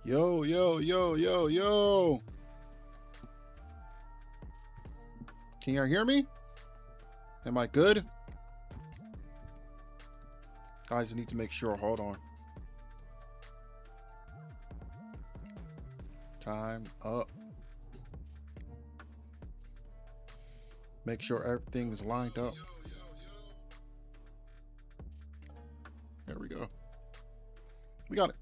Yo, yo, yo, yo, yo. Can you hear me? Am I good? Guys, I need to make sure. Hold on. Time up. Make sure everything's lined up. There we go. We got it.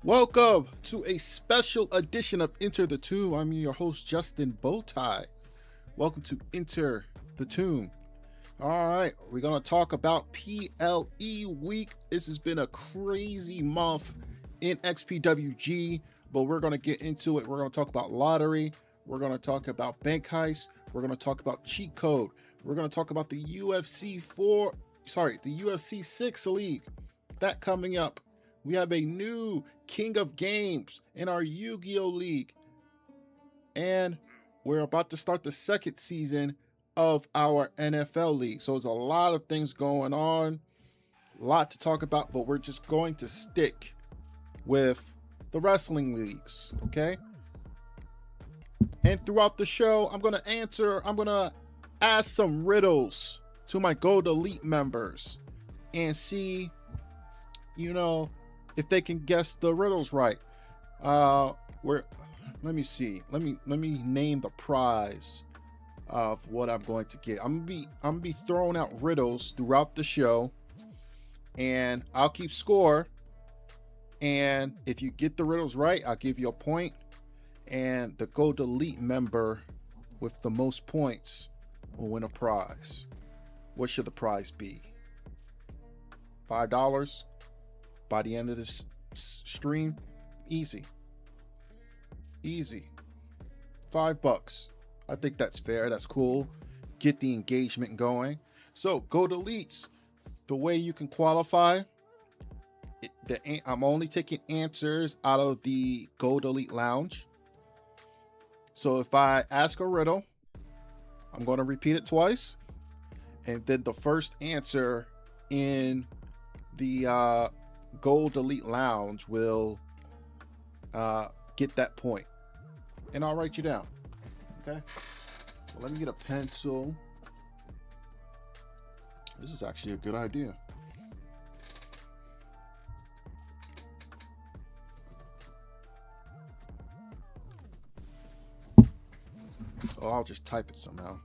Welcome to a special edition of Enter the Tomb. I'm your host, Justin Bowtie. Welcome to Enter the Tomb. All right, we're going to talk about PLE week. This has been a crazy month in XPWG, but we're going to get into it. We're going to talk about lottery. We're going to talk about bank heist. We're going to talk about cheat code. We're going to talk about the UFC 6 league. That coming up. We have a new King of Games in our Yu-Gi-Oh! League. And we're about to start the second season of our NFL League. So there's a lot of things going on, a lot to talk about, but we're just going to stick with the wrestling leagues, okay? And throughout the show, I'm going to ask some riddles to my Gold Elite members and see, if they can guess the riddles right. Let me see. Let me name the prize of what I'm going to get. I'm gonna be throwing out riddles throughout the show, and I'll keep score. And if you get the riddles right, I'll give you a point. And the Gold Elite member with the most points will win a prize. What should the prize be? $5 by the end of this stream? Easy. $5. I think that's fair. That's cool. Get the engagement going. So Gold Elites, the way you can qualify, I'm only taking answers out of the Gold Elite Lounge. So if I ask a riddle, I'm going to repeat it twice. And then the first answer in the Gold Elite Lounge will get that point. And I'll write you down. Okay? Well, let me get a pencil. This is actually a good idea. Oh, I'll just type it somehow.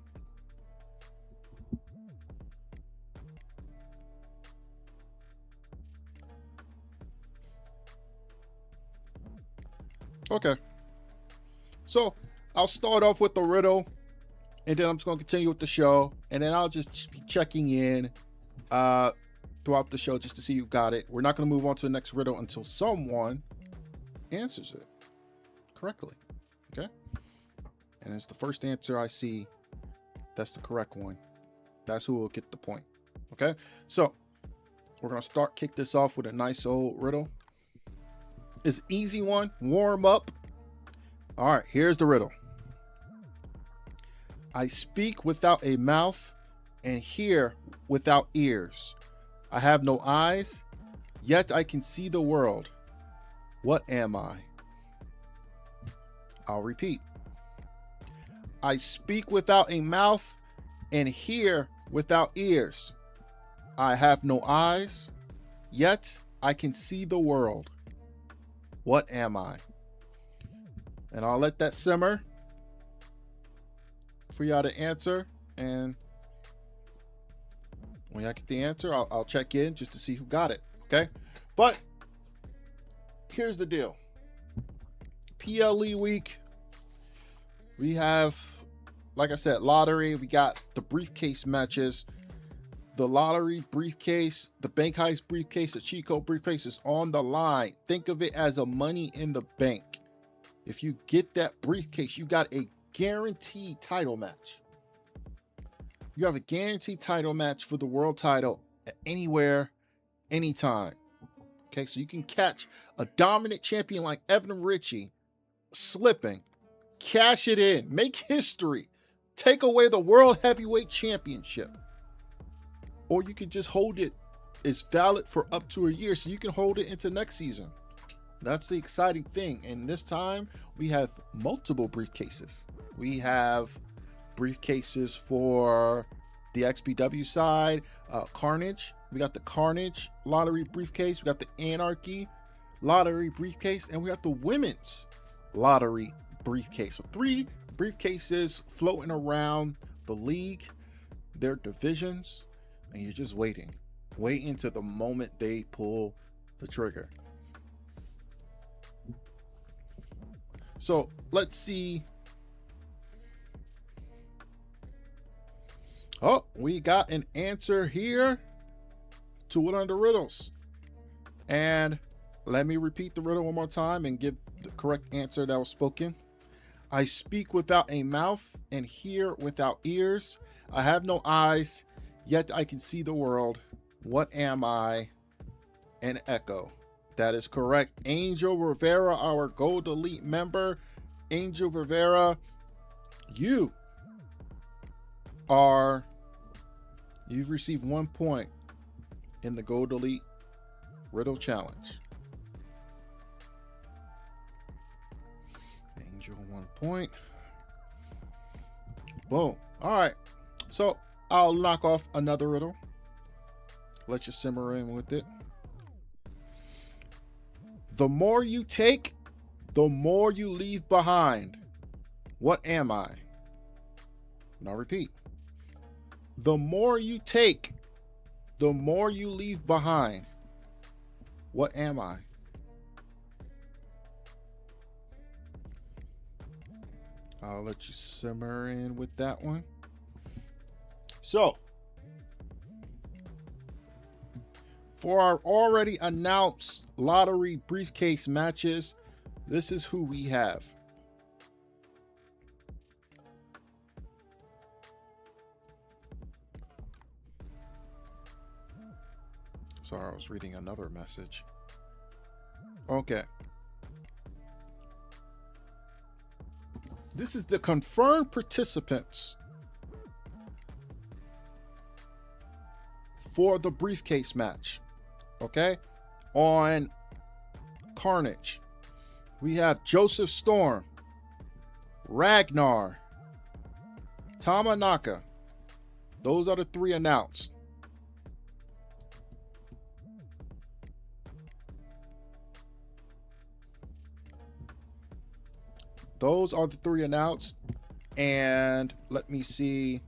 Okay. So I'll start off with the riddle, and then I'm just going to continue with the show, and then I'll just be checking in throughout the show just to see you got it. We're not going to move on to the next riddle until someone answers it correctly. Okay? And it's the first answer I see that's the correct one. That's who will get the point. Okay? So we're going to kick this off with a nice old riddle. It's an easy one. Warm up. All right, here's the riddle. I speak without a mouth and hear without ears. I have no eyes, yet I can see the world. What am I? I'll repeat. I speak without a mouth and hear without ears. I have no eyes, yet I can see the world. What am I? And I'll let that simmer for y'all to answer. And when I get the answer, I'll check in just to see who got it. Okay? But here's the deal. PLE week. We have, like I said, lottery. We got the briefcase matches. The lottery briefcase, the bank heist briefcase, the cheat code briefcase is on the line. Think of it as a money in the bank. If you get that briefcase, you got a guaranteed title match. You have a guaranteed title match for the world title anywhere, anytime. Okay, so you can catch a dominant champion like Evan Ritchie slipping, cash it in, make history, take away the World Heavyweight Championship. Or you can just hold it. It's valid for up to a year, so you can hold it into next season. That's the exciting thing. And this time we have multiple briefcases. We have briefcases for the XPW side, Carnage. We got the Carnage lottery briefcase. We got the Anarchy lottery briefcase, and we got the women's lottery briefcase. So 3 briefcases floating around the league, their divisions, and you're just waiting to the moment they pull the trigger. So let's see. Oh, we got an answer here to it under riddles. And let me repeat the riddle one more time and give the correct answer that was spoken. I speak without a mouth and hear without ears. I have no eyes, yet I can see the world. What am I? An echo. That is correct. Angel Rivera, our Gold Elite member. Angel Rivera, you've received 1 point in the Gold Elite Riddle Challenge. Angel 1 point. Boom. All right. So I'll knock off another riddle. Let you simmer in with it. The more you take, the more you leave behind. What am I? And I'll repeat. The more you take, the more you leave behind. What am I? I'll let you simmer in with that one. So, for our already announced lottery briefcase matches, this is who we have. Sorry, I was reading another message. Okay. This is the confirmed participants for the briefcase match. Okay. On Carnage, we have Joseph Storm, Ragnar, Tamanaka. Those are the 3 announced. Those are the 3 announced. And let me see.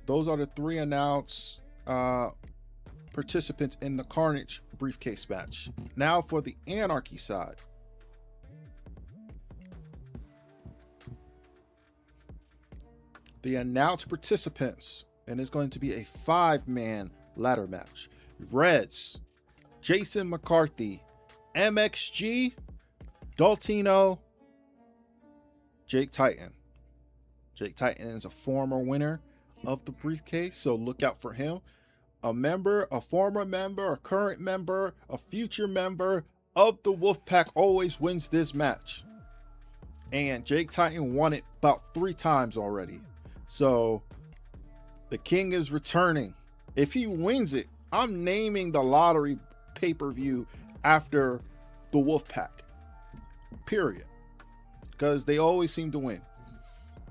Those are the 3 announced participants in the Carnage briefcase match. Now for the Anarchy side. The announced participants, and it's going to be a 5-man ladder match. Reds, Jason McCarthy, MXG, Daltino, Jake Titan. Jake Titan is a former winner of the briefcase, so look out for him. A member, a former member, a current member, a future member of the Wolfpack always wins this match. And Jake Titan won it about 3 times already. So the king is returning. If he wins it, I'm naming the lottery pay-per-view after the Wolfpack. Period. Because they always seem to win.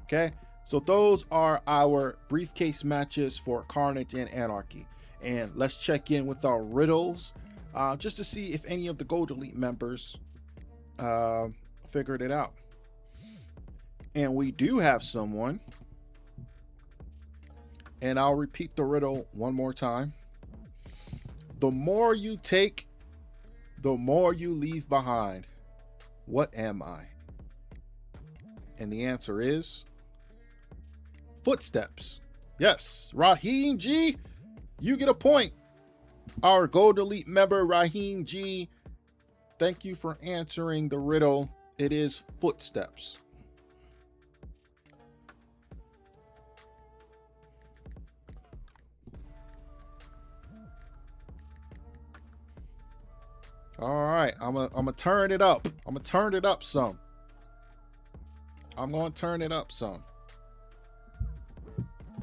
Okay? So those are our briefcase matches for Carnage and Anarchy. And let's check in with our riddles just to see if any of the Gold Elite members figured it out. And we do have someone. And I'll repeat the riddle one more time. The more you take, the more you leave behind. What am I? And the answer is footsteps. Yes, Raheem G, you get a point. Our Gold Elite member, Raheem G, thank you for answering the riddle. It is footsteps. All right, I'm gonna turn it up. I'm gonna turn it up some.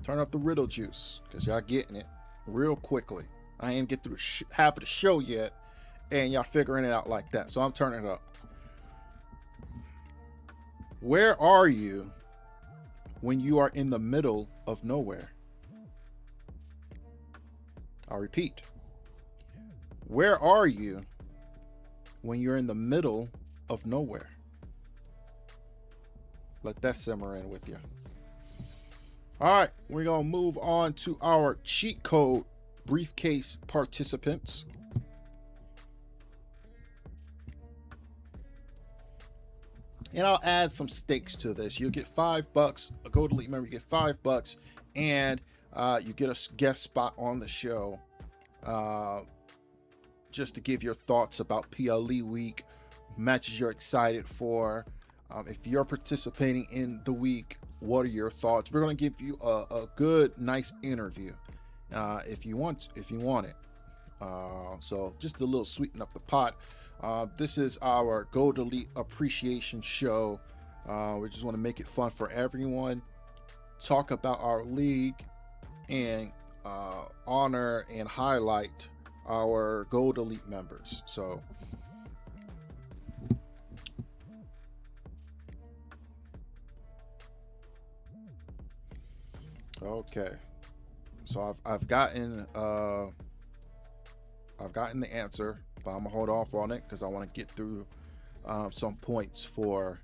Turn up the riddle juice, because y'all getting it real quickly. I ain't get through half of the show yet, and y'all figuring it out like that. So I'm turning it up. Where are you when you are in the middle of nowhere? I'll repeat. Where are you when you're in the middle of nowhere? Let that simmer in with you. All right, we're going to move on to our cheat code briefcase participants. And I'll add some stakes to this. You'll get $5. A Gold Elite member, you get $5, and you get a guest spot on the show, just to give your thoughts about PLE week, matches you're excited for. If you're participating in the week, what are your thoughts? We're going to give you a good, nice interview if you want it. So just a little sweeten up the pot. This is our Gold Elite appreciation show. We just want to make it fun for everyone, talk about our league, and honor and highlight our Gold Elite members. So okay, so I've gotten the answer, but I'm gonna hold off on it because I want to get through some points for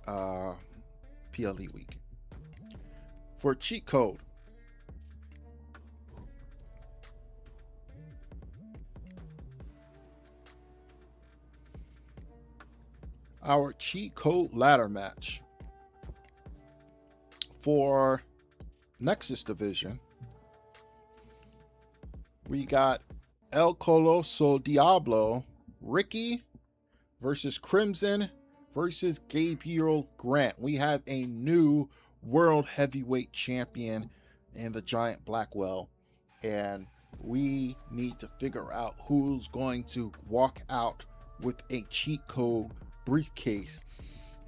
PLE week. For cheat code, our cheat code ladder match for Nexus division, we got El Coloso Diablo, Ricky versus Crimson versus Gabriel Grant. We have a new world heavyweight champion in the Giant Blackwell, and we need to figure out who's going to walk out with a cheat code briefcase.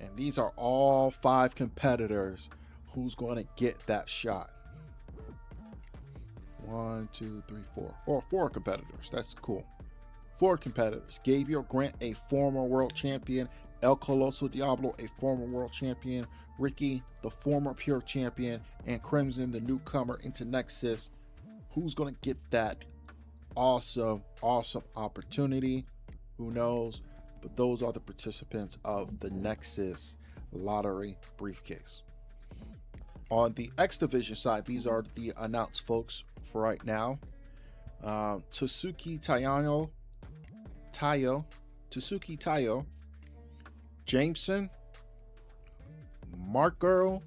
And these are all 5 competitors. Who's going to get that shot? 1, 2, 3, 4. Or 4 competitors. That's cool. 4 competitors. Gabriel Grant, a former world champion. El Coloso Diablo, a former world champion. Ricky, the former pure champion. And Crimson, the newcomer into Nexus. Who's going to get that awesome opportunity? Who knows? But those are the participants of the Nexus lottery briefcase. On the X Division side, these are the announced folks for right now. Tasuki Tayo, Jameson, Mark Girl,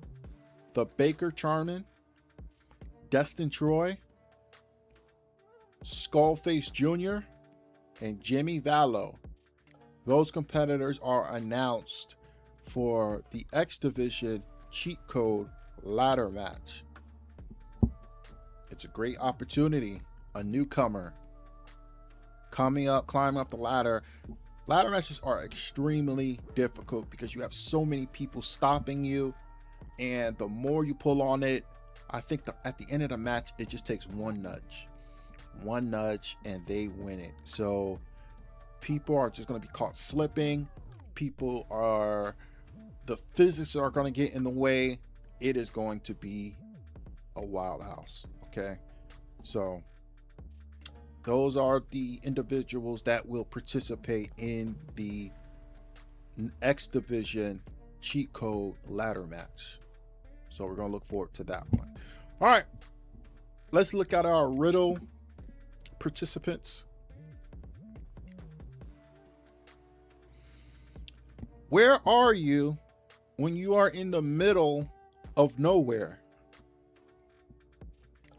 the Baker Charmin, Destin Troy, Skullface Jr., and Jimmy Vallow. Those competitors are announced for the X Division cheat code ladder match. It's a great opportunity. A newcomer climbing up the ladder. Ladder matches are extremely difficult because you have so many people stopping you, and the more you pull on it, I think at the end of the match, it just takes one nudge, and they win it. So people are just going to be caught slipping. The physics are going to get in the way. It is going to be a wild house. Okay, so those are the individuals that will participate in the X Division cheat code ladder match. So we're going to look forward to that one. All right, let's look at our riddle participants. Where are you when you are in the middle of nowhere?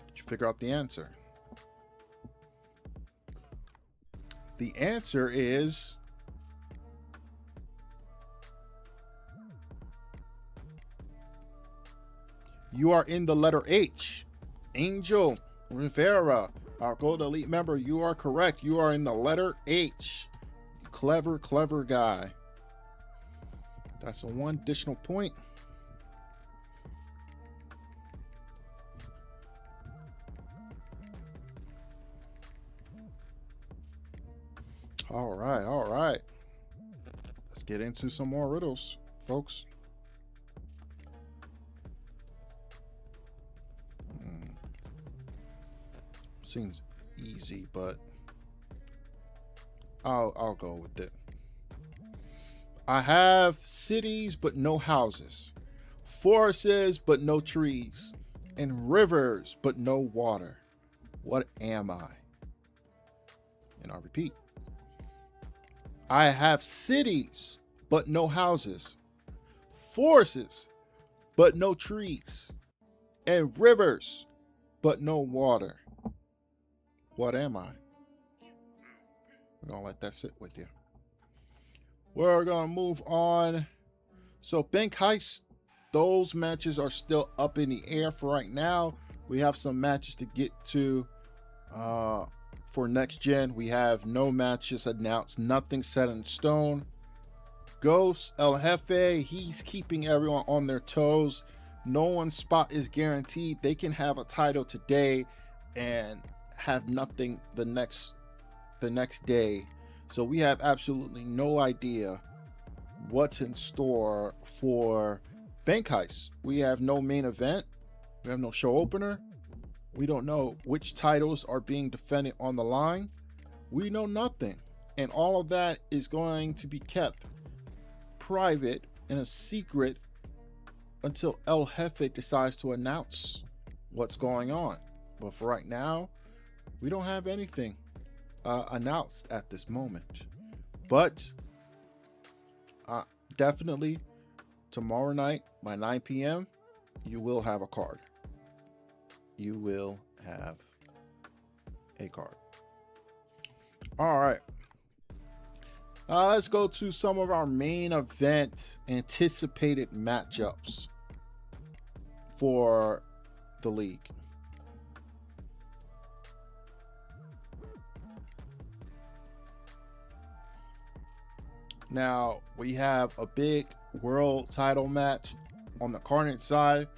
Did you figure out the answer? The answer is you are in the letter H. Angel Rivera, our Gold Elite member, you are correct. You are in the letter H. Clever guy. That's a 1 additional point. All right, all right. Let's get into some more riddles, folks. Seems easy, but I'll go with it. I have cities but no houses, forests but no trees, and rivers but no water. What am I? And I'll repeat. I have cities but no houses, forests but no trees, and rivers but no water. What am I? We're going to let that sit with you. We're going to move on. So Bank Heist, those matches are still up in the air for right now. We have some matches to get to for next gen. We have no matches announced, nothing set in stone. Ghost, El Jefe, he's keeping everyone on their toes. No one's spot is guaranteed. They can have a title today and have nothing the next day. So we have absolutely no idea what's in store for Bank Heist. We have no main event. We have no show opener. We don't know which titles are being defended on the line. We know nothing. And all of that is going to be kept private and a secret until El Jefe decides to announce what's going on. But for right now, we don't have anything announced at this moment. But definitely tomorrow night by 9 p.m., you will have a card. You will have a card. All right. Let's go to some of our main event anticipated matchups for the league. Now, we have a big world title match on the Carnage side,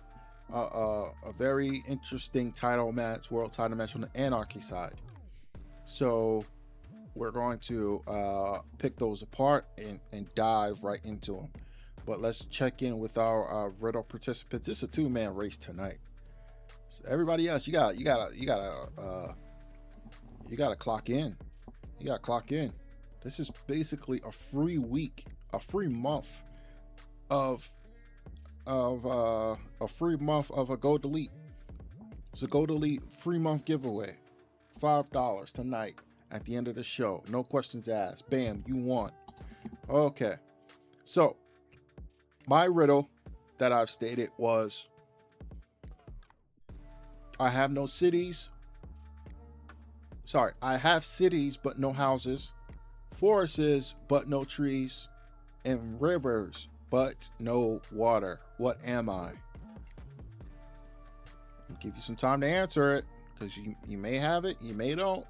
a very interesting title match, world title match on the Anarchy side. So we're going to pick those apart and dive right into them. But let's check in with our riddle participants. This is a two-man race tonight. So everybody else, you gotta clock in. You gotta clock in. This is basically a free week, a free month of a Go Delete. It's a Go Delete free month giveaway. $5 tonight at the end of the show. No questions asked. Bam, you won. Okay. So my riddle that I've stated was, I have no cities. Sorry, I have cities but no houses, forests but no trees, and rivers but no water. What am I? I'll give you some time to answer it, because you may have it, you may don't.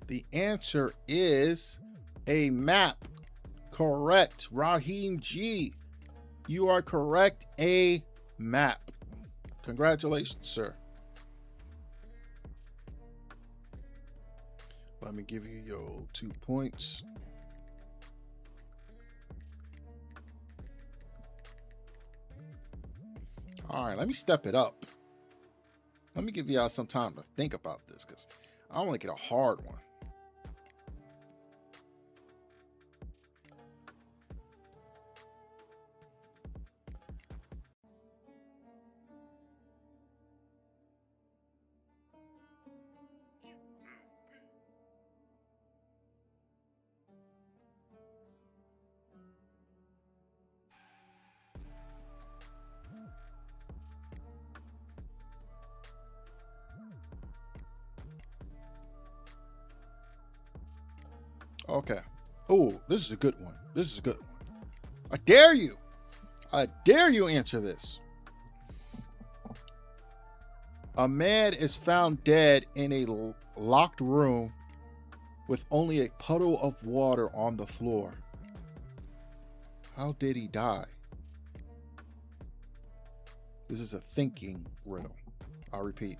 The answer is a map. Correct, Raheem G. You are correct, a map. Congratulations, sir. Let me give you your 2 points. All right, let me step it up. Let me give y'all some time to think about this, because I want to get a hard one. Okay. Oh, this is a good one. This is a good one. I dare you. I dare you answer this. A man is found dead in a locked room with only a puddle of water on the floor. How did he die? This is a thinking riddle. I'll repeat.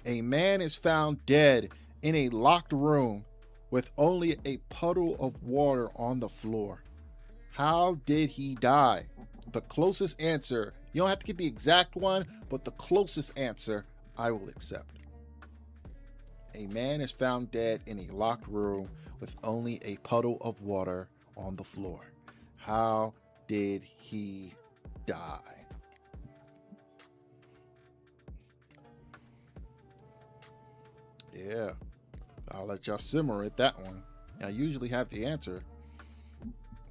A man is found dead in a locked room with only a puddle of water on the floor. How did he die? The closest answer, you don't have to get the exact one, but the closest answer I will accept. A man is found dead in a locked room with only a puddle of water on the floor. How did he die? Yeah, I'll let y'all simmer at that one. I usually have the answer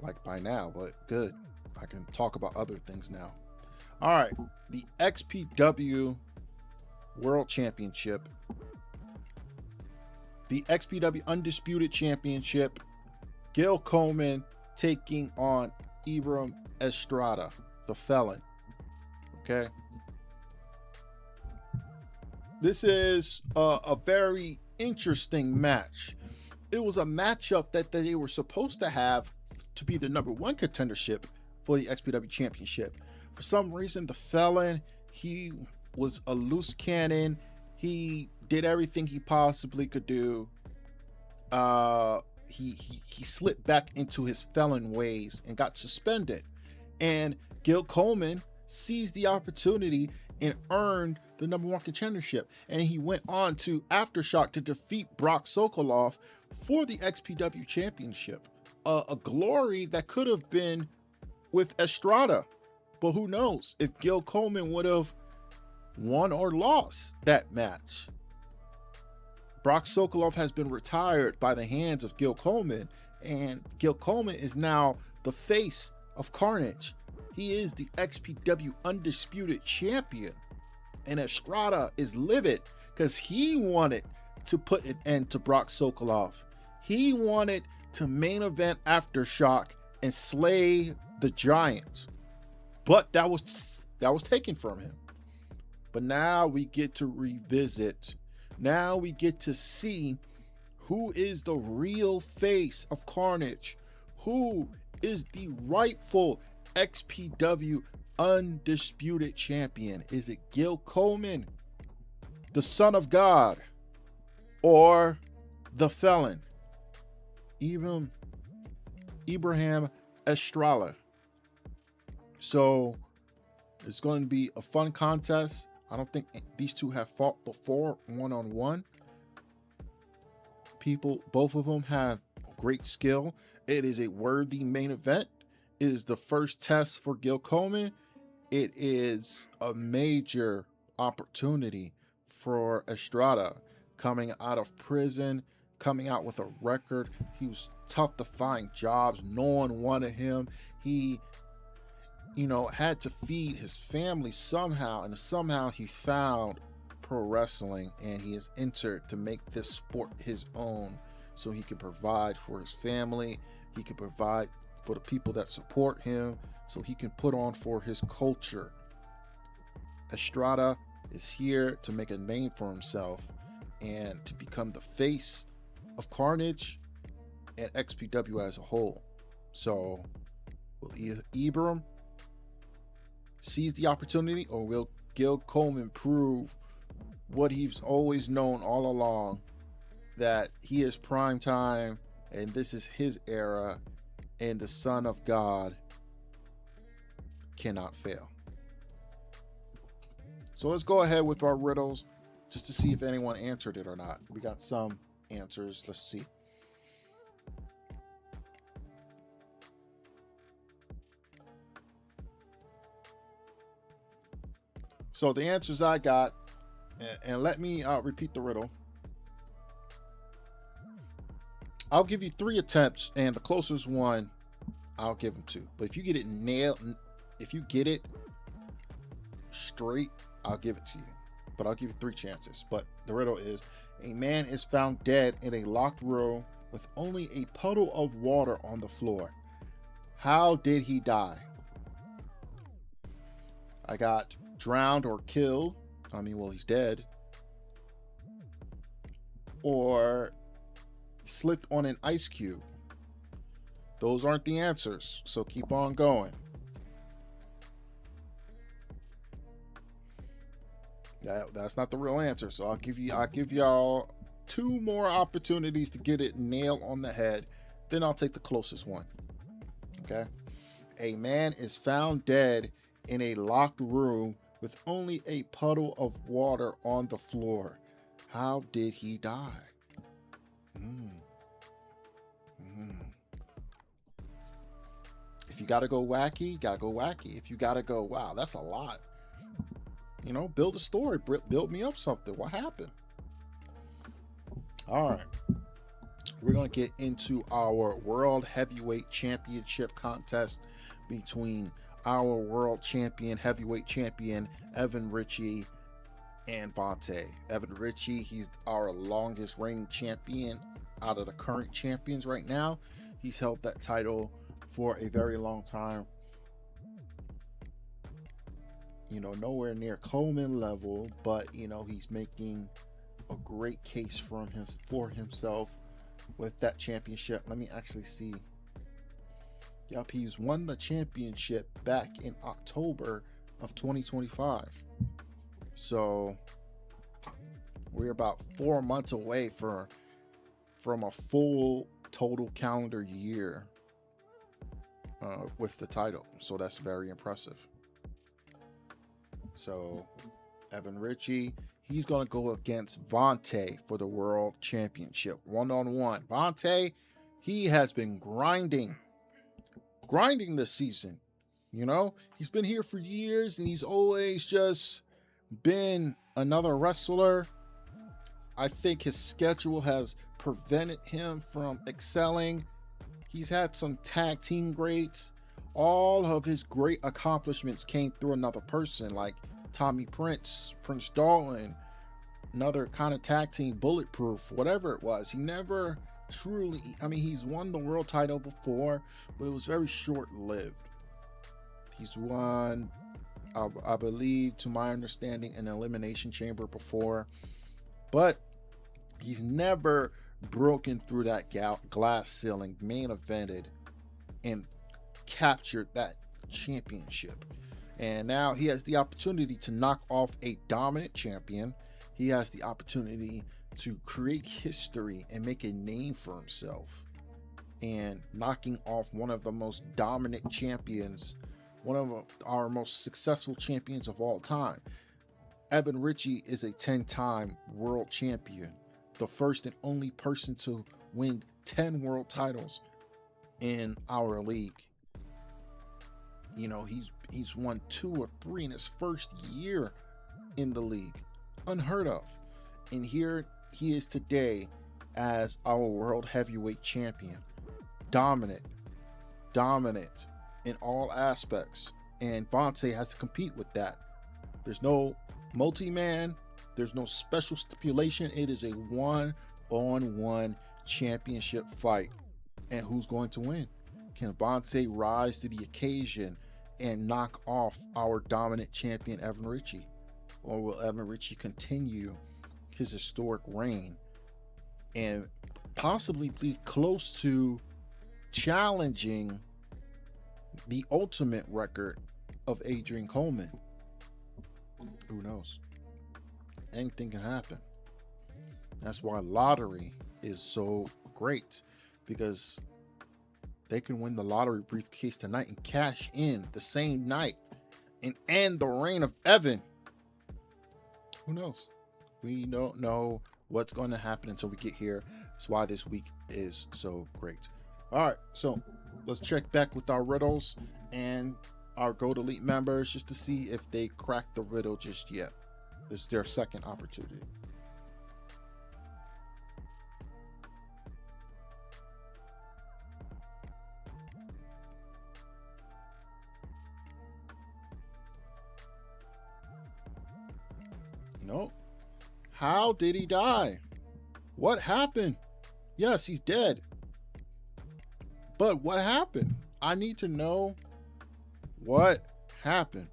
like by now, but good. I can talk about other things now. All right, the XPW World Championship. The XPW Undisputed Championship. Gil Coleman taking on Ibram Estrada, the Felon. Okay. This is a very interesting match. It was a matchup that they were supposed to have to be the #1 contendership for the XPW Championship. For some reason, the Felon, he was a loose cannon. He did everything he possibly could do. He slipped back into his felon ways and got suspended. And Gil Coleman seized the opportunity and earned the #1 contendership. And he went on to Aftershock to defeat Brock Sokolov for the XPW Championship. A glory that could have been with Estrada. But who knows if Gil Coleman would have won or lost that match. Brock Sokolov has been retired by the hands of Gil Coleman, and Gil Coleman is now the face of Carnage. He is the XPW Undisputed Champion, and Estrada is livid because he wanted to put an end to Brock Sokolov. He wanted to main event Aftershock and slay the Giant, but that was taken from him. But now we get to revisit. Now we get to see who is the real face of Carnage, who is the rightful XPW Undisputed Champion. Is it Gil Coleman, the Son of God, or the Felon, Ibrahim Estrada? So it's going to be a fun contest. I don't think these two have fought before one-on-one. Both of them have great skill. It is a worthy main event. It is the first test for Gil Coleman. It is a major opportunity for Estrada coming out of prison, coming out with a record. He was tough to find jobs. No one wanted him. He had to feed his family somehow, and somehow he found pro wrestling, and he has entered to make this sport his own so he can provide for his family. He can provide for the people that support him, so he can put on for his culture. Estrada is here to make a name for himself and to become the face of Carnage and XPW as a whole. So will Ibram seize the opportunity, or will Gil Coleman prove what he's always known all along, that he is prime time and this is his era and the Son of God cannot fail? So let's go ahead with our riddles just to see if anyone answered it or not. We got some answers. Let's see. So the answers I got, and let me repeat the riddle. I'll give you 3 attempts, and the closest one, I'll give him 2. But if you get it if you get it straight, I'll give it to you. But I'll give you 3 chances. But the riddle is, a man is found dead in a locked room with only a puddle of water on the floor. How did he die? I got drowned or killed. He's dead. Or slipped on an ice cube. Those aren't the answers. So keep on going. That's not the real answer. So I'll give y'all 2 more opportunities to get it nailed on the head. Then I'll take the closest one. Okay. A man is found dead in a locked room with only a puddle of water on the floor. How did he die? If you gotta go wacky, gotta go wacky. If you gotta go, wow, that's a lot. You know, build a story, build me up something. What happened? All right. We're going to get into our World Heavyweight Championship contest between our world champion, heavyweight champion, Evan Ritchie, and Vontae. Evan Ritchie, he's our longest reigning champion out of the current champions right now. He's held that title for a very long time. You know, nowhere near Coleman level, but, you know, he's making a great case for himself with that championship. Let me actually see. Yep, he's won the championship back in October of 2025. So we're about 4 months away from a full total calendar year with the title. So that's very impressive. So Evan Ritchie, he's going to go against Vontae for the world championship one-on-one. Vontae, he has been grinding this season. You know, he's been here for years and he's always just been another wrestler. I think his schedule has prevented him from excelling. He's had some tag team greats. All of his great accomplishments came through another person, like Tommy Prince Dalton, another kind of tag team, Bulletproof, whatever it was. He never truly, I mean, he's won the world title before, but it was very short-lived. He's won, I believe, to my understanding, an Elimination Chamber before, but he's never broken through that glass ceiling, main evented, and captured that championship. And now he has the opportunity to knock off a dominant champion. He has the opportunity to create history and make a name for himself, and knocking off one of the most dominant champions, one of our most successful champions of all time. Evan Ritchie is a 10-time world champion, the first and only person to win 10 world titles in our league. You know, he's won 2 or 3 in his first year in the league. Unheard of. And here he is today as our world heavyweight champion. Dominant in all aspects. And Vontae has to compete with that. There's no multi-man. There's no special stipulation. It is a one-on-one championship fight. And who's going to win? Can Vontae rise to the occasion and knock off our dominant champion, Evan Ritchie? Or will Evan Ritchie continue his historic reign and possibly be close to challenging the ultimate record of Adrian Coleman? Who knows? Anything can happen. That's why lottery is so great, because they can win the lottery briefcase tonight and cash in the same night and end the reign of Evan. Who knows? We don't know what's going to happen until we get here. That's why this week is so great. All right, so let's check back with our riddles and our Gold Elite members just to see if they cracked the riddle just yet. This is their second opportunity. Nope. How did he die? What happened? Yes, he's dead. But what happened? I need to know what happened.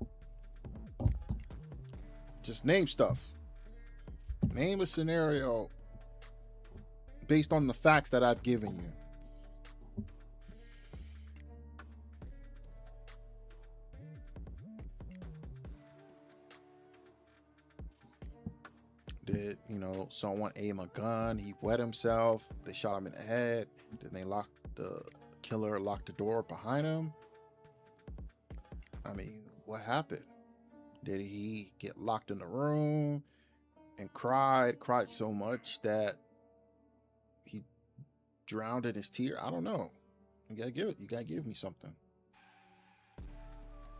Just name stuff. Name a scenario based on the facts that I've given you. Did, you know, someone aim a gun? He wet himself. They shot him in the head. Then the killer locked the door behind him. I mean, what happened? Did he get locked in the room and cried so much that he drowned in his tear? I don't know. You gotta give me something.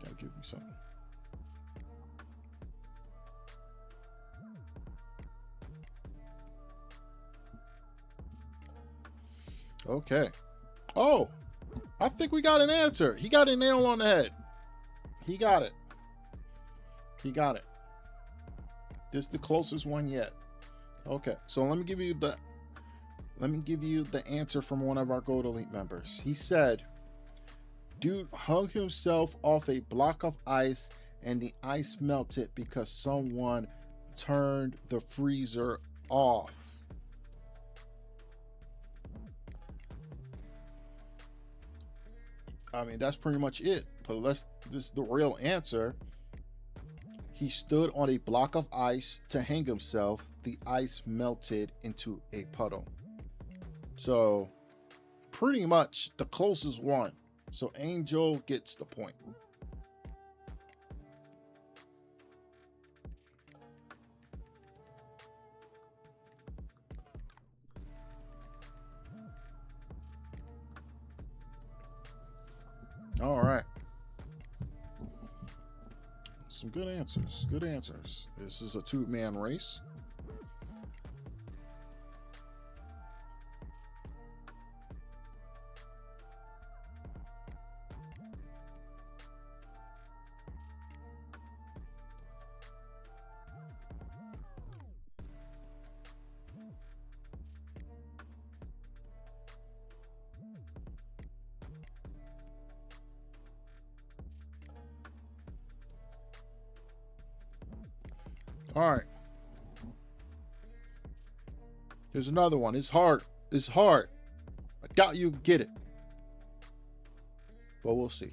Gotta give me something. Okay. Oh, I think we got an answer. He got a nail on the head. He got it. He got it. This is the closest one yet. Okay, so let me give you the answer from one of our Gold Elite members. He said, dude hung himself off a block of ice and the ice melted because someone turned the freezer off. I mean, that's pretty much it. But this is the real answer. He stood on a block of ice to hang himself. The ice melted into a puddle. So pretty much the closest one. So Angel gets the point. All right. Some good answers. Good answers. This is a two-man race. All right. There's another one. It's hard. It's hard. I doubt you get it. But we'll see.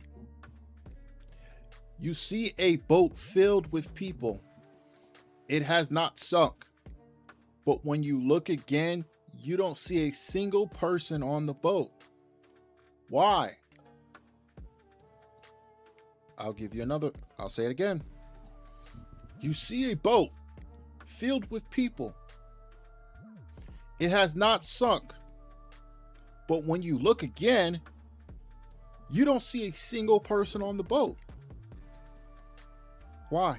You see a boat filled with people. It has not sunk. But when you look again, you don't see a single person on the boat. Why? I'll say it again. You see a boat filled with people. It has not sunk. But when you look again, you don't see a single person on the boat. Why?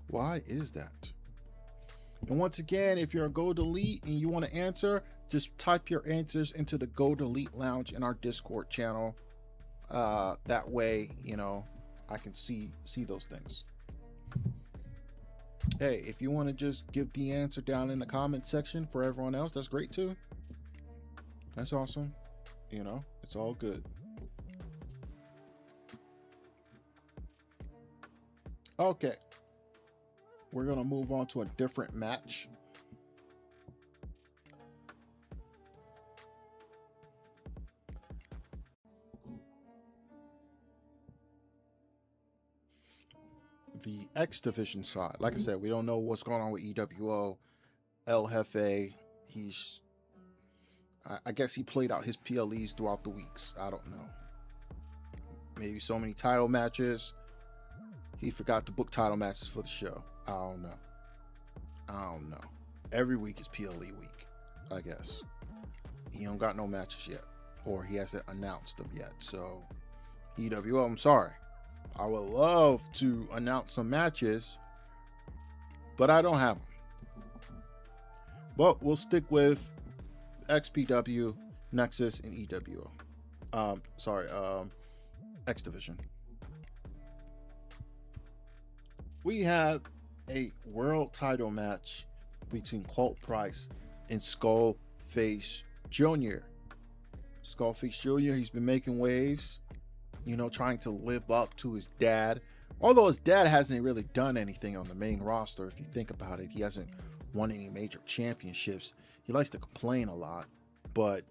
Why is that? And once again, if you're a Gold Elite and you want to answer, just type your answers into the Gold Elite Lounge in our Discord channel. That way, you know, I can see those things. Hey, if you want to just give the answer down in the comment section for everyone else, that's great too. That's awesome. You know, it's all good. Okay. We're going to move on to a different match. The X Division side. Like I said, we don't know what's going on with EWO. El Jefe, I guess he played out his PLEs throughout the weeks. I don't know. Maybe so many title matches. He forgot to book title matches for the show. I don't know. Every week is PLE week, I guess. He don't got no matches yet. Or he hasn't announced them yet. So, EWO, I'm sorry. I would love to announce some matches, but I don't have them. But we'll stick with XPW, Nexus, and EWO. X Division. We have a world title match between Colt Price and Skullface Jr. Skullface Jr., he's been making waves, you know, trying to live up to his dad. Although his dad hasn't really done anything on the main roster, if you think about it. He hasn't won any major championships. He likes to complain a lot, but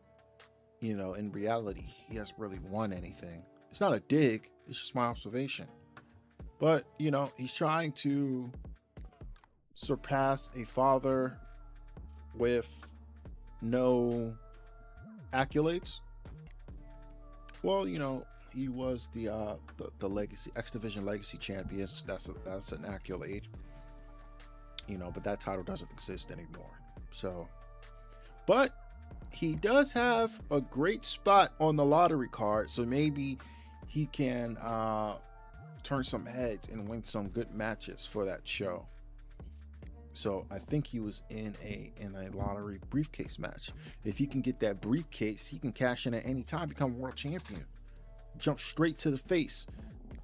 you know, in reality, he hasn't really won anything. It's not a dig, it's just my observation. But, you know, he's trying to surpass a father with no accolades. Well, you know, he was the legacy X Division legacy champions. That's an accolade. You know, but that title doesn't exist anymore. So, but he does have a great spot on the lottery card, so maybe he can turn some heads and win some good matches for that show. So I think he was in a lottery briefcase match. If he can get that briefcase, he can cash in at any time, become world champion, jump straight to the face,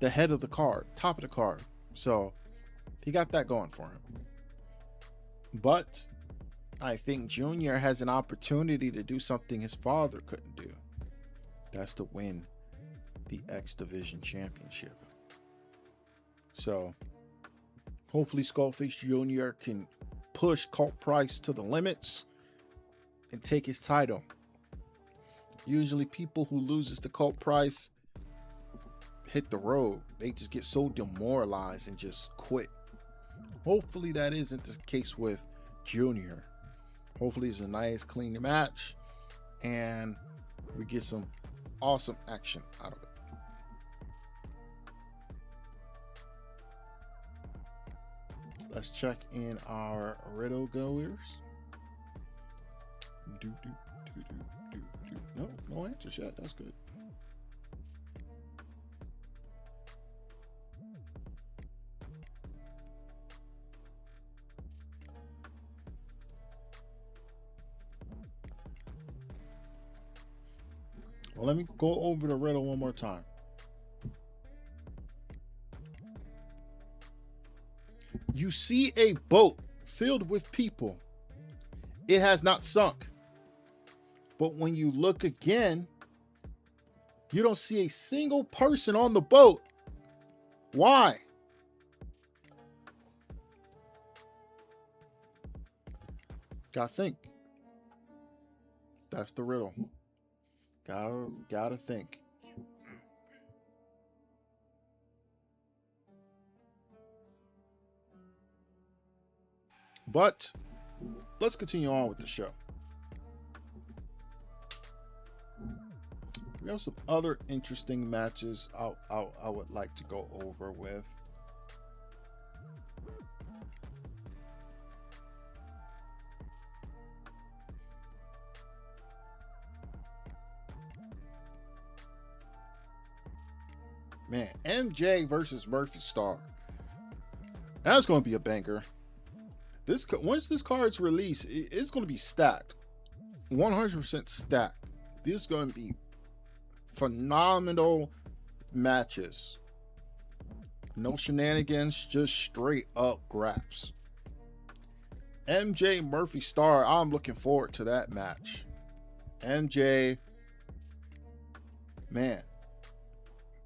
the head of the card, top of the card. So he got that going for him. But I think Junior has an opportunity to do something his father couldn't do. That's to win the X Division Championship. So hopefully Skullface Jr. can push Colt Price to the limits and take his title. Usually people who loses to Colt Price hit the road. They just get so demoralized and just quit. Hopefully that isn't the case with Junior. Hopefully it's a nice, clean match and we get some awesome action out of it. Let's check in our riddle goers. No answers yet. That's good. Well, let me go over the riddle one more time. You see a boat filled with people. It has not sunk. But when you look again, you don't see a single person on the boat. Why? Gotta think. That's the riddle. Gotta think. But let's continue on with the show. We have some other interesting matches I would like to go over with. Man, MJ versus Murphy Star. That's going to be a banger. Once this card's released, it's going to be stacked. 100% stacked. This is going to be phenomenal matches. No shenanigans, just straight up graps. MJ Murphy Star, I'm looking forward to that match. MJ, man,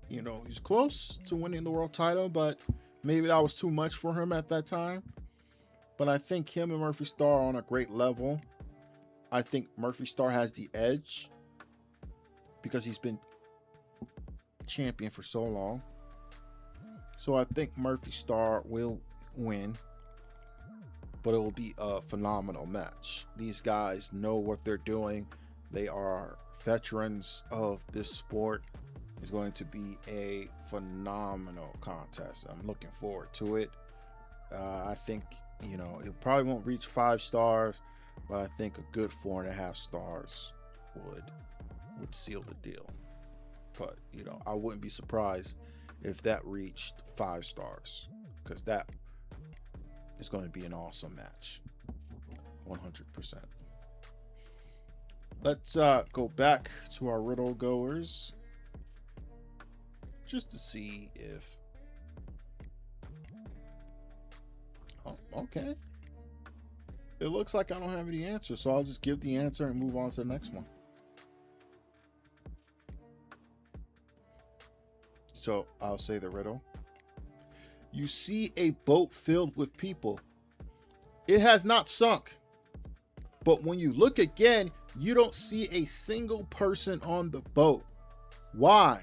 you know, he's close to winning the world title, but maybe that was too much for him at that time. But I think him and Murphy Star are on a great level. I think Murphy Star has the edge because he's been champion for so long. So I think Murphy Star will win, but it will be a phenomenal match. These guys know what they're doing. They are veterans of this sport. It's going to be a phenomenal contest. I'm looking forward to it. I think, you know, it probably won't reach 5 stars, but I think a good 4.5 stars would seal the deal. But, you know, I wouldn't be surprised if that reached 5 stars, because that is going to be an awesome match. 100%. Let's go back to our riddle goers just to see if... Oh, okay. It looks like I don't have any answers, so I'll just give the answer and move on to the next one. So I'll say the riddle. You see a boat filled with people. It has not sunk. But when you look again, you don't see a single person on the boat. Why?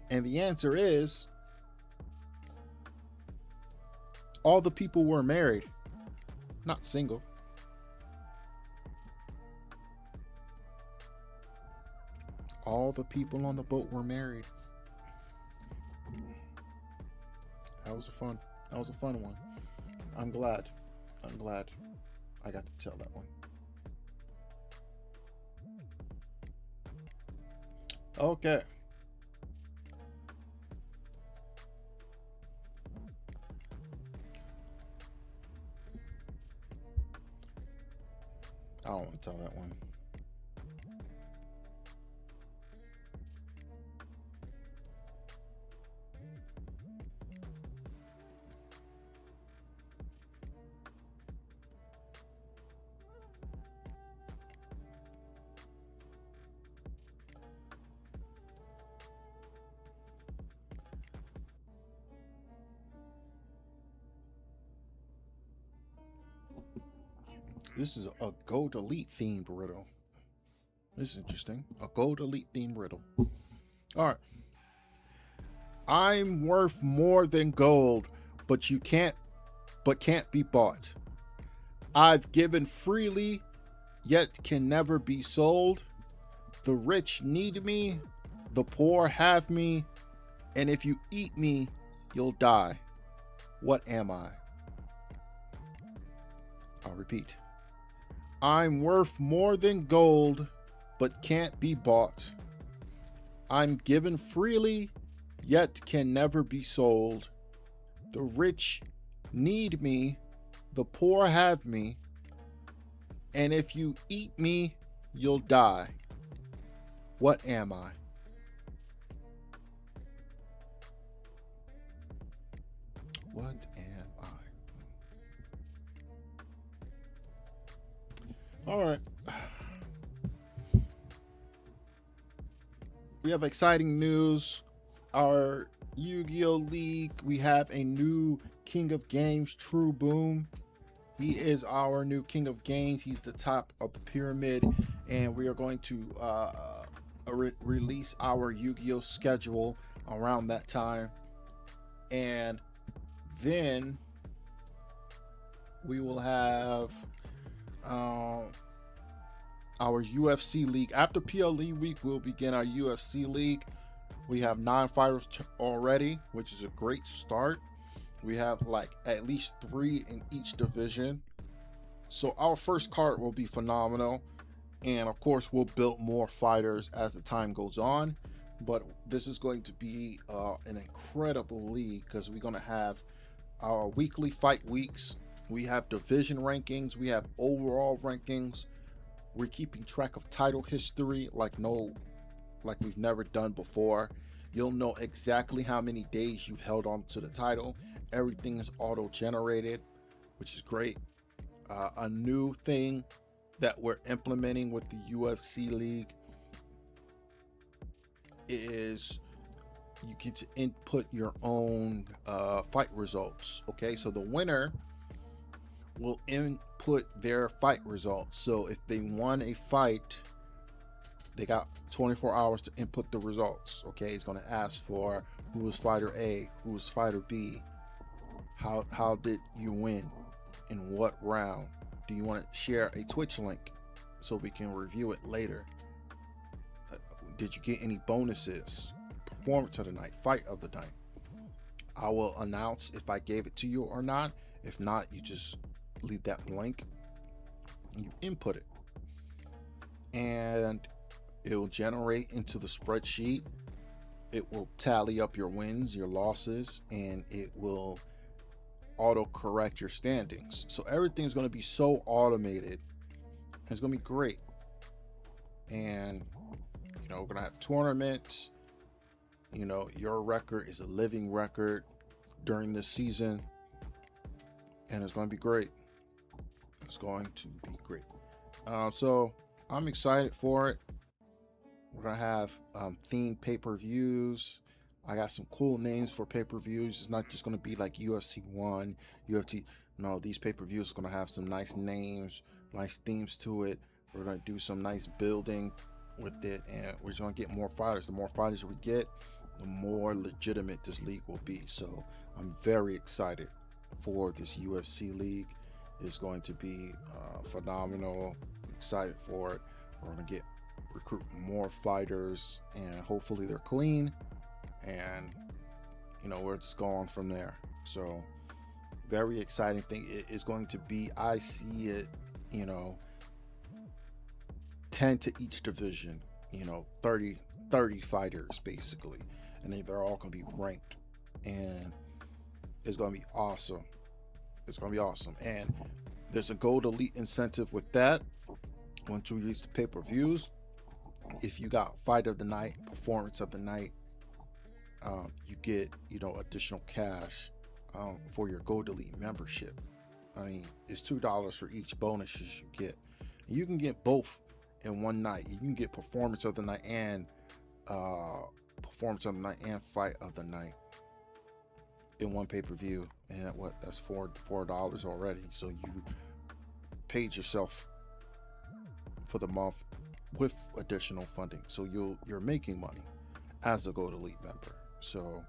And the answer is all the people were married, not single. All the people on the boat were married. That was a fun one. I'm glad I got to tell that one. Okay. I don't want to tell that one. This is a gold elite themed riddle. This is interesting. A gold elite themed riddle. All right. I'm worth more than gold, but can't be bought. I've given freely, yet can never be sold. The rich need me, the poor have me, and if you eat me, you'll die. What am I? I'll repeat. I'm worth more than gold, but can't be bought. I'm given freely, yet can never be sold. The rich need me, the poor have me, and if you eat me, you'll die. What am I? What am I? All right. We have exciting news. Our Yu-Gi-Oh! League, we have a new King of Games, True Boom. He is our new King of Games. He's the top of the pyramid, and we are going to release our Yu-Gi-Oh! Schedule around that time. And then we will have our UFC league. After PLE week, we'll begin our UFC league. We have 9 fighters already, which is a great start. We have like at least 3 in each division. So our first card will be phenomenal. And of course, we'll build more fighters as the time goes on. But this is going to be an incredible league because we're going to have our weekly fight weeks. We have division rankings. We have overall rankings. We're keeping track of title history like we've never done before. You'll know exactly how many days you've held on to the title. Everything is auto-generated, which is great. A new thing that we're implementing with the UFC League is you get to input your own fight results. Okay, so the winner will input their fight results. So if they won a fight, they got 24 hours to input the results. Okay, it's going to ask for who was fighter A, who was fighter B, how did you win, in what round. Do you want to share a Twitch link so we can review it later? Did you get any bonuses? Performance of the night, fight of the night. I will announce if I gave it to you or not. If not, you just leave that blank and you input it, and it will generate into the spreadsheet. It will tally up your wins, your losses, and it will auto correct your standings. So everything's going to be so automated. It's going to be great. And we're going to have tournaments. Your record is a living record during this season, and it's going to be great. It's going to be great. So I'm excited for it. We're going to have themed pay-per-views. I got some cool names for pay-per-views. It's not just going to be like UFC 1, UFC. No, these pay-per-views are going to have some nice names, nice themes to it. We're going to do some nice building with it, and we're just going to get more fighters. The more fighters we get, the more legitimate this league will be. So I'm very excited for this UFC league. It's going to be phenomenal. I'm excited for it. We're going to recruit more fighters, and hopefully they're clean, and we're just going from there. So very exciting thing. It is going to be, I see it, 10 to each division, 30 fighters basically, and they're all going to be ranked, and it's going to be awesome. It's going to be awesome. And there's a Gold Elite incentive with that. Once we release the pay-per-views, if you got fight of the night, performance of the night, you get additional cash for your Gold Elite membership. I mean, it's $2 for each bonuses you get. And you can get both in one night. You can get performance of the night and fight of the night in one pay-per-view. And that's $4 already. So you paid yourself for the month with additional funding. So you're making money as a Gold Elite member. So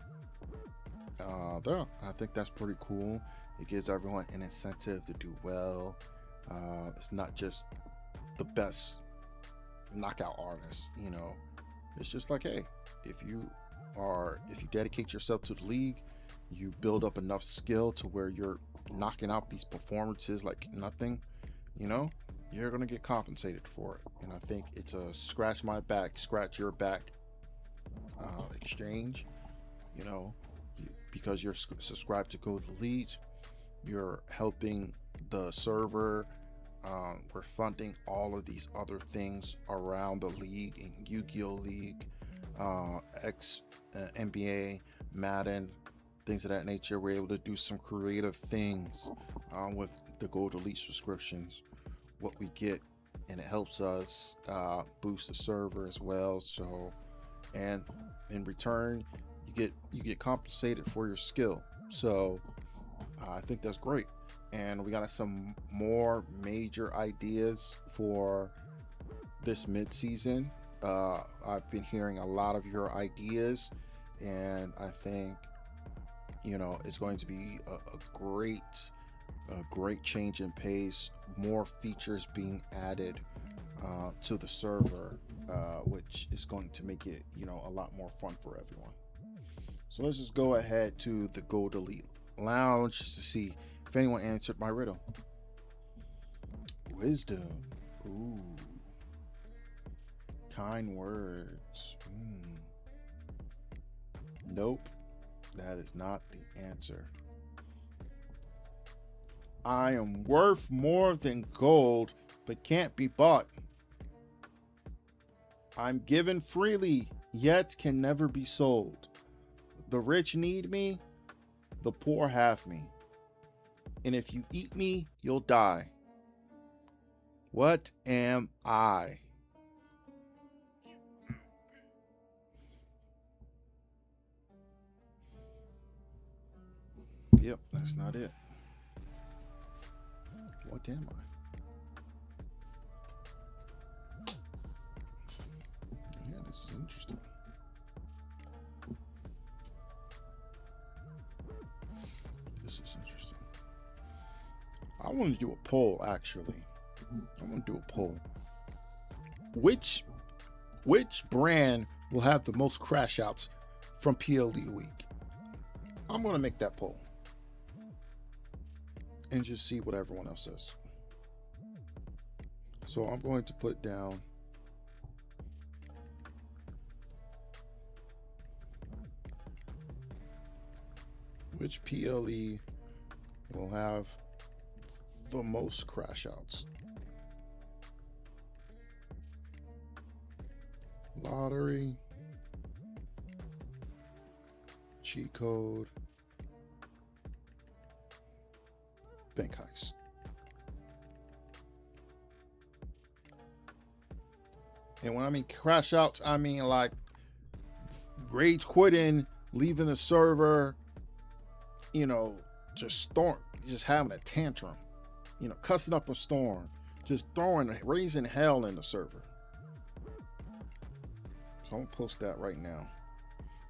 I think that's pretty cool. It gives everyone an incentive to do well. It's not just the best knockout artists, it's just like, hey, if you dedicate yourself to the league, you build up enough skill to where you're knocking out these performances like nothing, you're going to get compensated for it. And I think it's a scratch my back, scratch your back exchange, because you're subscribed to Gold Elite, you're helping the server. We're funding all of these other things around the league, in Yu-Gi-Oh! League, NBA, Madden, things of that nature. We're able to do some creative things with the Gold Elite subscriptions, what we get, and it helps us boost the server as well. So, and in return, you get compensated for your skill. So I think that's great. And we got some more major ideas for this mid-season. I've been hearing a lot of your ideas, and I think it's going to be a great change in pace. More features being added to the server, which is going to make it a lot more fun for everyone. So let's just go ahead to the Gold Elite Lounge just to see if anyone answered my riddle. Wisdom. Ooh. Kind words. Nope. That is not the answer. I am worth more than gold, but can't be bought. I'm given freely, yet can never be sold. The rich need me, the poor have me. And if you eat me, you'll die. What am I? Yep, that's not it. What am I? Yeah, this is interesting. This is interesting. I want to do a poll, actually. I want to do a poll. Which brand will have the most crash outs from PLE week? I'm going to make that poll and just see what everyone else says. So I'm going to put down which PLE will have the most crash outs. Lottery, cheat code, bank heist. And when I mean crash outs, I mean like rage quitting, leaving the server, you know, just having a tantrum, you know, cussing up a storm, just raising hell in the server. So I'm gonna post that right now,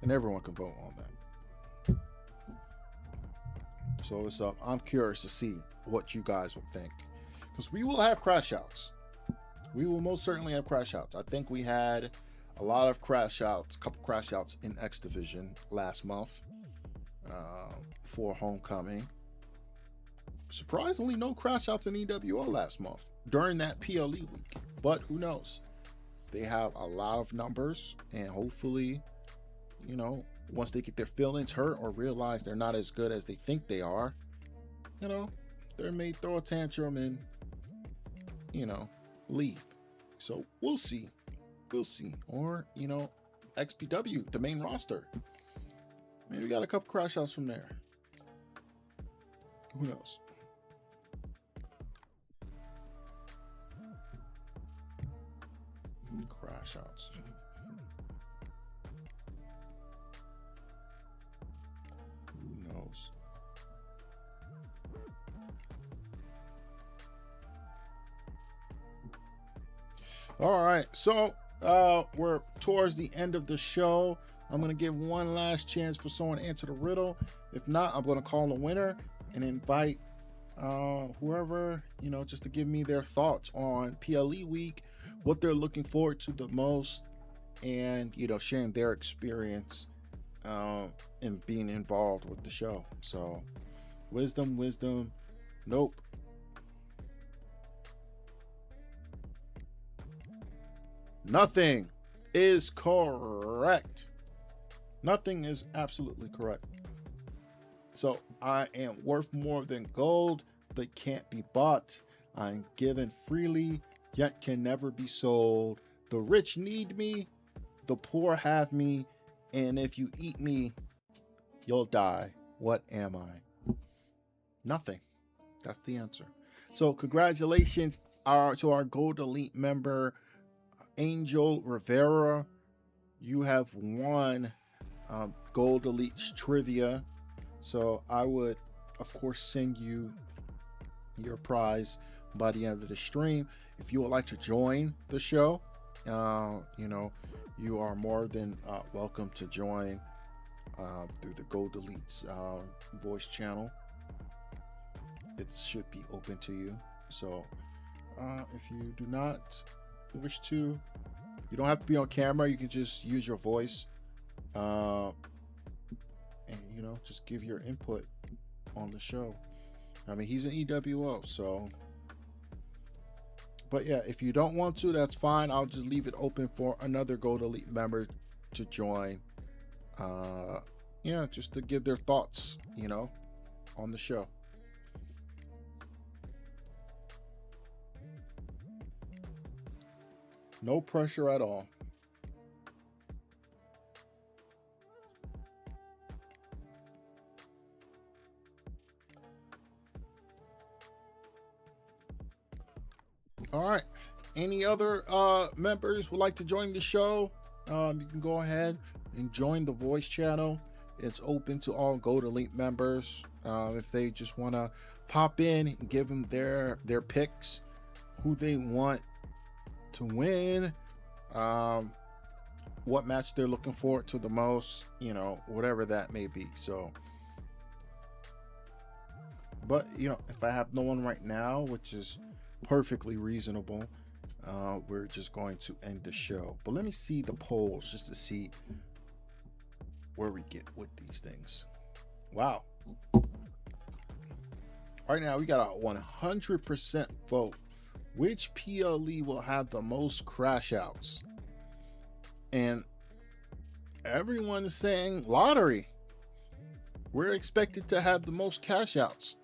and everyone can vote on that. So it's up. I'm curious to see what you guys would think, because we will have crash outs. We will most certainly have crash outs. I think we had a lot of crash outs, a couple crash outs in X Division last month for Homecoming. Surprisingly, no crash outs in EWO last month during that PLE week. But who knows? They have a lot of numbers, and hopefully, you know, once they get their feelings hurt or realize they're not as good as they think they are, you know, they may throw a tantrum and, you know, leave. So we'll see. We'll see. Or, you know, XPW, the main roster. Maybe we got a couple crash outs from there. Who knows? Crash outs. Who knows? All right, so we're towards the end of the show. I'm gonna give one last chance for someone to answer the riddle. If not, I'm gonna call a winner and invite whoever, you know, just to give me their thoughts on PLE week, what they're looking forward to the most, and, you know, sharing their experience in being involved with the show. So wisdom, nope. Nothing is correct. Nothing is absolutely correct. So I am worth more than gold, but can't be bought. I'm given freely, yet can never be sold. The rich need me, the poor have me, and if you eat me, you'll die. What am I? Nothing. That's the answer. So congratulations to our Gold Elite member, Angel Rivera. You have won Gold Elite Trivia. So I would, of course, send you your prize by the end of the stream. If you would like to join the show, you know, you are more than welcome to join through the Gold Elite's voice channel. It should be open to you. So if you do not wish to, you don't have to be on camera. You can just use your voice and, you know, just give your input on the show. I mean, he's an EWO, so. But yeah, if you don't want to, that's fine. I'll just leave it open for another Gold Elite member to join. Yeah, just to give their thoughts, you know, on the show. No pressure at all. All right. Any other members would like to join the show? You can go ahead and join the voice channel. It's open to all Gold Elite members. If they just want to pop in and give them their picks, who they want to win, what match they're looking forward to the most, you know, whatever that may be. So, but, you know, if I have no one right now, which is perfectly reasonable, we're just going to end the show. But let me see the polls just to see where we get with these things. Wow. Right now we got a 100% vote. Which PLE will have the most crash outs? And everyone is saying lottery. We're expected to have the most crash outs.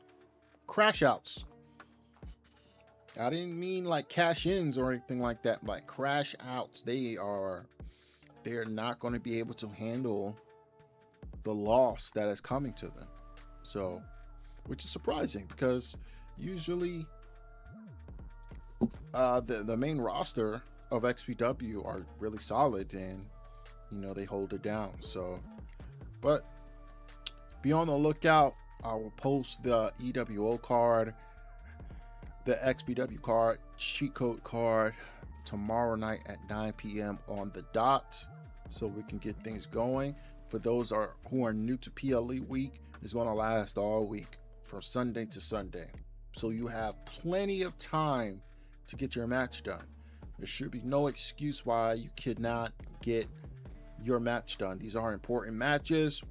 I didn't mean like cash ins or anything like that, like crash outs. They're not going to be able to handle the loss that is coming to them. So, which is surprising because usually the main roster of XPW are really solid and, you know, they hold it down. So But be on the lookout. I will post the EWO card, the XPW card, cheat code card tomorrow night at 9 p.m. on the dot, so we can get things going. For those who are new to PLE week, it's going to last all week from Sunday to Sunday. So you have plenty of time to get your match done. There should be no excuse why you cannot get your match done. These are important matches.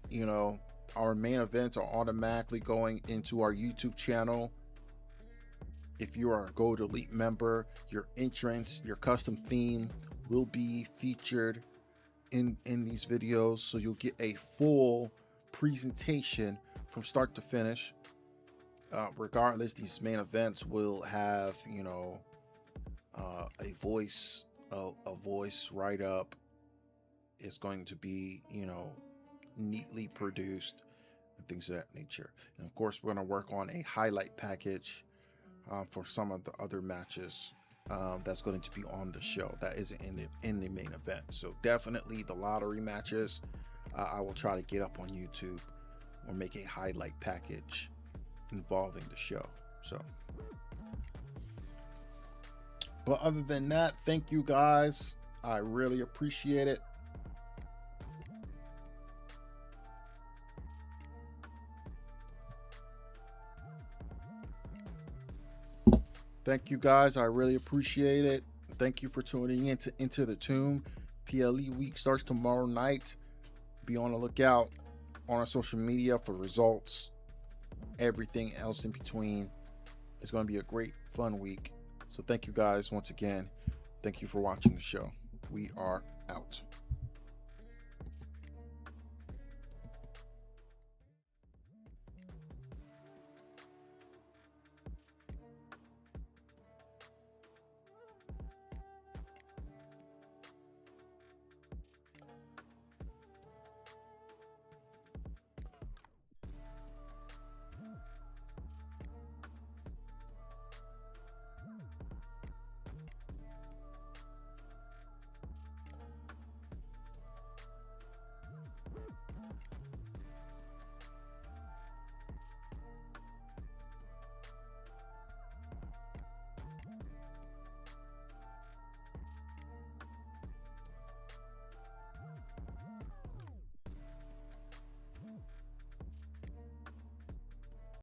You know, our main events are automatically going into our YouTube channel. If you are a Gold Elite member, your entrance, your custom theme will be featured in these videos, so you'll get a full presentation from start to finish. Regardless, these main events will have, you know, a voice write up. It's going to be, you know, neatly produced and things of that nature. And of course, we're going to work on a highlight package for some of the other matches that's going to be on the show that isn't in the main event. So definitely the lottery matches, I will try to get up on YouTube or make a highlight package involving the show. So, but other than that, thank you guys. I really appreciate it. Thank you guys. I really appreciate it. Thank you for tuning into the Tomb. PLE week starts tomorrow night. Be on the lookout on our social media for results, everything else in between. It's going to be a great, fun week. So thank you guys once again. Thank you for watching the show. We are out.